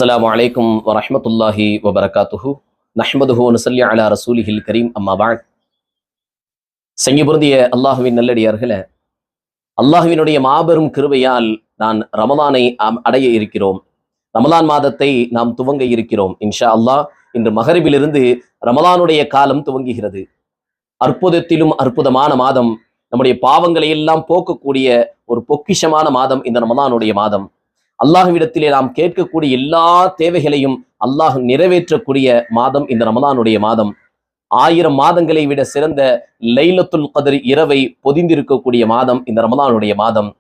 அஸ்ஸலாமு அலைக்கும் வரஹ்மத்துல்லாஹி வபரகாத்துஹு நஹ்மதுஹு வ நுஸல்லி அலா ரசூலிஹில் கரீம் அம்மா பஅத். சங்கி பொருந்திய அல்லாஹுவின் நல்லடியார்களே, அல்லாஹுவினுடைய மாபெரும் கிருபையால் நான் ரமலானை அடைய இருக்கிறோம். ரமலான் மாதத்தை நாம் துவங்க இருக்கிறோம். இன்ஷா அல்லாஹ் இன்று மகரிபிலிருந்து ரமலானுடைய காலம் துவங்குகிறது. அற்புதத்திலும் அற்புதமான மாதம், நம்முடைய பாவங்களை எல்லாம் போக்கக்கூடிய ஒரு பொக்கிஷமான மாதம் இந்த ரமலானுடைய மாதம். அல்லாஹ்விடத்திலே நாம் கேட்கக்கூடிய எல்லா தேவைகளையும் அல்லாஹ் நிறைவேற்றக்கூடிய மாதம் இந்த ரமலானுடைய மாதம். 1000 மாதங்களை விட சிறந்த லைலத்துல் கத்ர் இரவை பொதிந்திருக்கக்கூடிய மாதம் இந்த ரமலானுடைய மாதம்.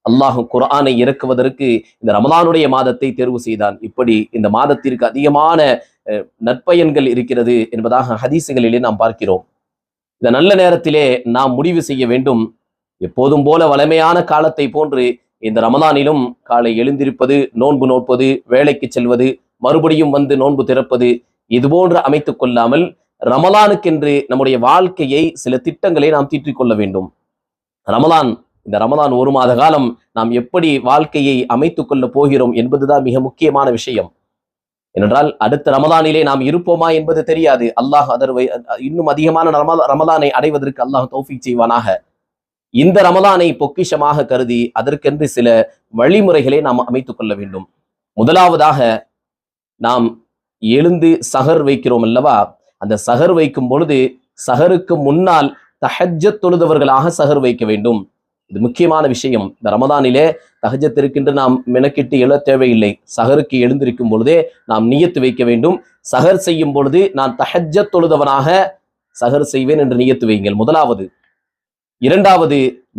அல்லாஹ் குர்ஆனை இறக்குவதற்கு இந்த ரமலானுடைய மாதத்தை தேர்வு செய்தான். இப்படி இந்த மாதத்திற்கு அதிகமான நற்பயன்கள் இருக்கிறது என்பதாக ஹதீசுகளிலே நாம் பார்க்கிறோம். இந்த நல்ல நேரத்திலே நாம் முடிவு செய்ய வேண்டும். எப்போதும் போல வளமையான காலத்தை போன்று இந்த ரமலானிலும் காலை எழுந்திருப்பது, நோன்பு நோட்பது, வேலைக்கு செல்வது, மறுபடியும் வந்து நோன்பு திறப்பது, இது போன்று அமைத்துக் கொள்ளாமல் ரமலானுக்கென்று நம்முடைய வாழ்க்கையை சில திட்டங்களை நாம் தீட்டிக் கொள்ள வேண்டும். இந்த ரமலான் 1 மாத காலம் நாம் எப்படி வாழ்க்கையை அமைத்துக் கொள்ள போகிறோம் என்பதுதான் மிக முக்கியமான விஷயம். ஏனென்றால் அடுத்த ரமலானிலே நாம் இருப்போமா என்பது தெரியாது. அல்லாஹ் இன்னும் அதிகமான ரமலானை அடைவதற்கு அல்லாஹ் தௌஃபீக் செய்வானாக. இந்த ரமலானை பொக்கிஷமாக கருதி அதற்கென்று சில வழிமுறைகளை நாம் அமைத்துக் கொள்ள வேண்டும். முதலாவதாக, நாம் எழுந்து சஹர் வைக்கிறோம் அல்லவா, அந்த சஹர் வைக்கும் பொழுது சஹருக்கு முன்னால் தஹஜ்ஜத் தொழுதவர்களாக சஹர் வைக்க வேண்டும். இது முக்கியமான விஷயம். இந்த ரமலானிலே தஹஜ்ஜத் இருக்கின்ற நாம் மெனக்கிட்டு எழ தேவையில்லை. சஹருக்கு எழுந்திருக்கும் பொழுதே நாம் நியத்து வைக்க வேண்டும். சஹர் செய்யும் பொழுது நான் தஹஜ்ஜத் தொழுதவனாக சஹர் செய்வேன் என்று நியத்து வையுங்கள், முதலாவது. இரண்டாவது,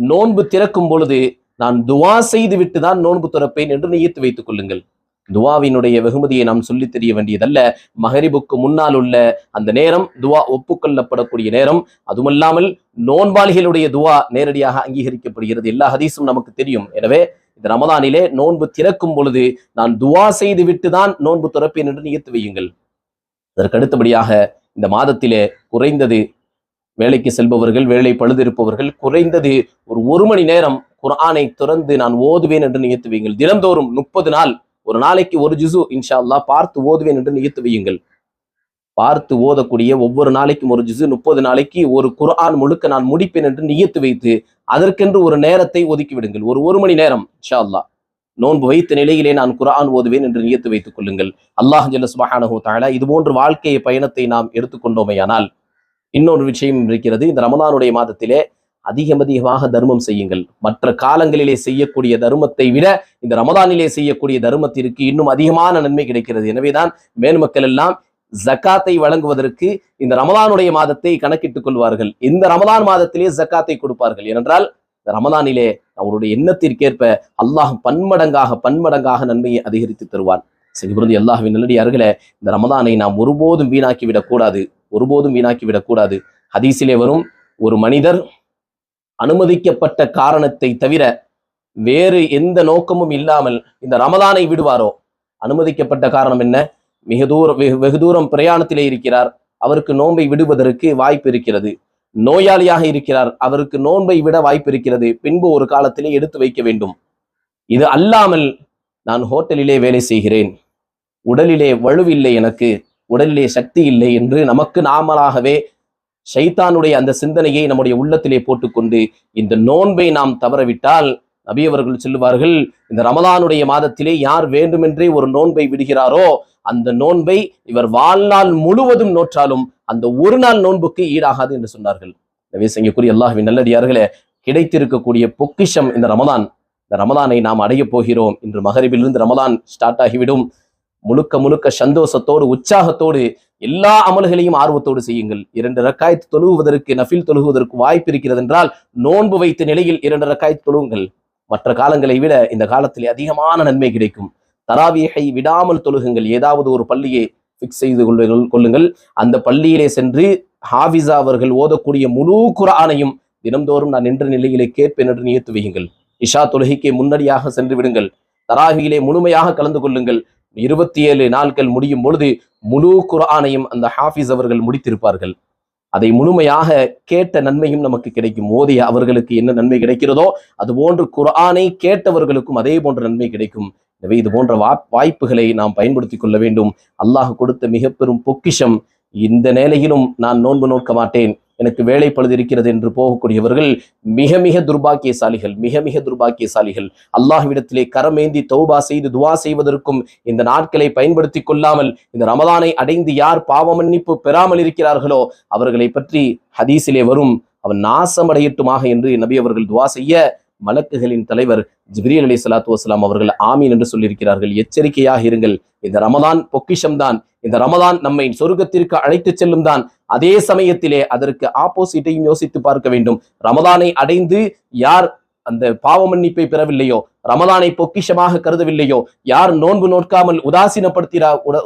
நோன்பு திறக்கும் பொழுது நான் துவா செய்து விட்டு தான் நோன்பு திறப்பேன் என்று நியத்து வைத்துக் கொள்ளுங்கள். துவாவினுடைய வெகுமதியை நாம் சொல்லித் தெரிய வேண்டியதல்ல. மகரிபுக்கு முன்னால் உள்ள அந்த நேரம் துவா ஒப்புக்கொள்ளப்படக்கூடிய நேரம். அதுமல்லாமல் நோன்பாளிகளுடைய துவா நேரடியாக அங்கீகரிக்கப்படுகிறது. எல்லா ஹதீஸும் நமக்கு தெரியும். எனவே இந்த ரமலானிலே நோன்பு திறக்கும் பொழுது நான் துவா செய்து விட்டு தான் நோன்பு திறப்பேன் என்று நியத்து வையுங்கள். அதற்கு அடுத்தபடியாக, இந்த மாதத்திலே குறைந்தது வேலைக்கு செல்பவர்கள், வேலை பழுதிருப்பவர்கள் குறைந்தது ஒரு மணி நேரம் குர்ஆனை திறந்து நான் ஓதுவேன் என்று நியத்து வையுங்கள். தினந்தோறும் 30 நாள், ஒரு நாளைக்கு ஒரு ஜுசு இன்ஷா அல்லாஹ் பார்த்து ஓதுவேன் என்று நியத்து வையுங்கள். பார்த்து ஓதக்கூடிய ஒவ்வொரு நாளைக்கும் ஒரு ஜுசு, 30 நாளைக்கு ஒரு குர்ஆன் முழுக்க நான் முடிப்பேன் என்று நியத்து வைத்து அதற்கென்று ஒரு நேரத்தை ஒதுக்கி விடுங்கள். ஒரு மணி நேரம் இன்ஷா அல்லாஹ் நோன்பு வைத்த நிலையிலே நான் குர்ஆன் ஓதுவேன் என்று நியத்து வைத்துக் கொள்ளுங்கள். அல்லாஹ் ஜல்ல சுப்ஹானஹு தஆலா இது போன்ற வாழ்க்கையை பயணத்தை நாம் எடுத்துக்கொண்டோமேயானால் இன்னொரு விஷயம் இருக்கிறது. இந்த ரமலானுடைய மாதத்திலே அதிகமாக தர்மம் செய்யுங்கள். மற்ற காலங்களிலே செய்யக்கூடிய தர்மத்தை விட இந்த ரமலானிலே செய்யக்கூடிய தர்மத்திற்கு இன்னும் அதிகமான நன்மை கிடைக்கிறது. எனவேதான் மேன்மக்கள் எல்லாம் ஜக்காத்தை வழங்குவதற்கு இந்த ரமலானுடைய மாதத்தை கணக்கிட்டுக் கொள்வார்கள். இந்த ரமலான் மாதத்திலே ஜக்காத்தை கொடுப்பார்கள். ஏனென்றால் இந்த ரமலானிலே அவருடைய எண்ணத்திற்கேற்ப அல்லாஹ் பன்மடங்காக நன்மையை அதிகரித்து தருவான். சரி, அல்லாஹ்வின் நல்லடியார்களே, இந்த ரமலானை நாம் ஒருபோதும் வீணாக்கி விடக்கூடாது. ஹதீஸிலே வரும், ஒரு மனிதர் அனுமதிக்கப்பட்ட காரணத்தை தவிர வேறு எந்த நோக்கமும் இல்லாமல் இந்த ரமலானை விடுவாரோ, அனுமதிக்கப்பட்ட காரணம் என்ன? வெகு தூரம் பிரயாணத்திலே இருக்கிறார், அவருக்கு நோன்பை விடுவதற்கு வாய்ப்பு இருக்கிறது. நோயாளியாக இருக்கிறார், அவருக்கு நோன்பை விட வாய்ப்பு இருக்கிறது. பின்பு ஒரு காலத்திலே எடுத்து வைக்க வேண்டும். இது அல்லாமல், நான் ஹோட்டலிலே வேலை செய்கிறேன், உடலிலே வலுவில்லை, எனக்கு உடலிலே சக்தி இல்லை என்று நமக்கு நாமளாகவே ஷைத்தானுடைய அந்த சிந்தனையை நம்முடைய உள்ளத்திலே போட்டுக்கொண்டு இந்த நோன்பை நாம் தவறவிட்டால், நபி அவர்கள் சொல்லுவார்கள், இந்த ரமலானுடைய மாதத்திலே யார் வேண்டுமென்றே ஒரு நோன்பை விடுகிறாரோ அந்த நோன்பை இவர் வாழ்நாள் முழுவதும் நோற்றாலும் அந்த ஒரு நாள் நோன்புக்கு ஈடாகாது என்று சொன்னார்கள். எனவே செய்யக்கூடிய அல்லாஹ்வின் நல்லடியார்களே, கிடைத்திருக்கக்கூடிய பொக்கிஷம் இந்த ரமலான். இந்த ரமலானை நாம் அடைய போகிறோம். இன்று மகரிபிலிருந்து ரமலான் ஸ்டார்ட் ஆகிவிடும். முழுக்க சந்தோஷத்தோடு, உற்சாகத்தோடு, எல்லா அமல்களையும் ஆர்வத்தோடு செய்யுங்கள். 2 ரக்காயத் தொழுவதற்கு, நஃபில் தொழுவதற்கு வாய்ப்பு இருக்கிறது என்றால் நோன்பு வைத்த நிலையில் 2 ரக்காயத் தொழுவுங்கள். மற்ற காலங்களை விட இந்த காலத்திலே அதிகமான நன்மை கிடைக்கும். தராவீஹை விடாமல் தொழுகுங்கள். ஏதாவது ஒரு பள்ளியை ஃபிக்ஸ் செய்து கொள்ளுங்கள். அந்த பள்ளியிலே சென்று ஹாஃபிஸா அவர்கள் ஓதக்கூடிய முழு குர்ஆனையும் தினம்தோறும் நான் நின்ற நிலையிலே கேட்பேன் என்று நியத்து வையுங்கள். இஷா தொழுகைக்கு முன்னடியாக சென்று விடுங்கள். தராவியிலே முழுமையாக கலந்து கொள்ளுங்கள். 27 நாட்கள் முடியும் பொழுது முழு குர்ஆனையும் அந்த ஹாஃபிஸ் அவர்கள் முடித்திருப்பார்கள். அதை முழுமையாக கேட்ட நன்மையும் நமக்கு கிடைக்கும். ஓதிய அவர்களுக்கு என்ன நன்மை கிடைக்கிறதோ அதுபோன்று குர்ஆனை கேட்டவர்களுக்கும் அதே போன்ற நன்மை கிடைக்கும். எனவே இது போன்ற வாய்ப்புகளை நாம் பயன்படுத்திக் கொள்ள வேண்டும். அல்லாஹ் கொடுத்த மிக பெரும் பொக்கிஷம். இந்த நிலையிலும் நான் நோன்பு நோக்க மாட்டேன், எனக்கு வேலை பழுது இருக்கிறது என்று போகக்கூடியவர்கள் மிக மிக துர்பாக்கியசாலிகள், மிக மிக துர்பாக்கியசாலிகள். அல்லாஹ்விடத்திலே கரமேந்தி தௌபா செய்து துவா செய்வதற்கும் இந்த நாட்களை பயன்படுத்தி கொள்ளாமல் இந்த ரமலானை அடைந்து யார் பாவ மன்னிப்பு பெறாமல் இருக்கிறார்களோ அவர்களை பற்றி ஹதீஸிலே வரும், அவன் நாசமடையட்டுமாக என்று நபி அவர்கள் துவா செய்ய மலக்குகளின் தலைவர் ஜிப்ரீல் அலைஹிஸ்ஸலாத்து வஸ்ஸலாம் அவர்கள் ஆமீன் என்று சொல்லியிருக்கிறார்கள். எச்சரிக்கையாக இருங்கள், இந்த ரமலான் பொக்கிஷம் தான், இந்த ரமலான் நம்மை சொர்க்கத்திற்கு அழைத்து செல்லும் தான். அதே சமயத்திலே அதற்கு ஆப்போசிட்டையும் யோசித்து பார்க்க வேண்டும். ரமலானை அடைந்து யார் அந்த பாவ மன்னிப்பை பெறவில்லையோ, ரமலானை பொக்கிஷமாக கருதவில்லையோ, யார் நோன்பு நோக்காமல்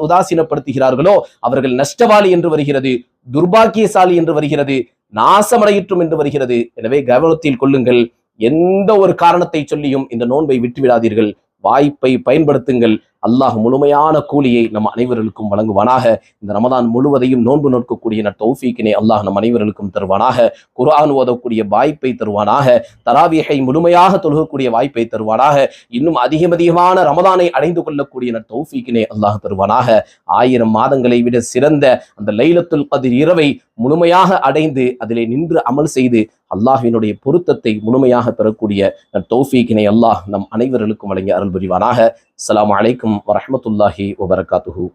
உதாசீனப்படுத்துகிறார்களோ அவர்கள் நஷ்டவாளி என்று வருகிறது, துர்பாக்கியசாலி என்று வருகிறது, நாசமடையற்றும் என்று வருகிறது. எனவே கவனத்தில் கொள்ளுங்கள். எந்த ஒரு காரணத்தை சொல்லியும் இந்த நோன்பை விட்டுவிடாதீர்கள். வாய்ப்பை பயன்படுத்துங்கள். அல்லாஹ் முழுமையான கூலியை நம் அனைவர்களுக்கும் வழங்குவானாக. இந்த ரமதான் முழுவதையும் நோன்பு நோக்கக்கூடிய தௌஃபீக்கினை அல்லாஹ் நம் அனைவர்களுக்கும் தருவானாக. குர்ஆன் ஓதக்கூடிய வாய்ப்பை தருவானாக. தராவீஹை முழுமையாக தொழுகக்கூடிய வாய்ப்பை தருவானாக. இன்னும் அதிகமான ரமதானை அடைந்து கொள்ளக்கூடிய தௌஃபீக்கினை அல்லாஹ் தருவானாக. 1000 மாதங்களை விட சிறந்த அந்த லைலத்துல் கத்ர் இரவை முழுமையாக அடைந்து அதிலே நின்று அமல் செய்து அல்லாஹ்வினுடைய பொருத்தத்தை முழுமையாக பெறக்கூடிய தௌஃபீக்கினை அல்லாஹ் நம் அனைவர்களுக்கும் வழங்கி அருள் புரிவானாக. அஸ்ஸலாமு அலைக்கும் வரஹ்மத்துல்லாஹி வபரகாத்துஹு.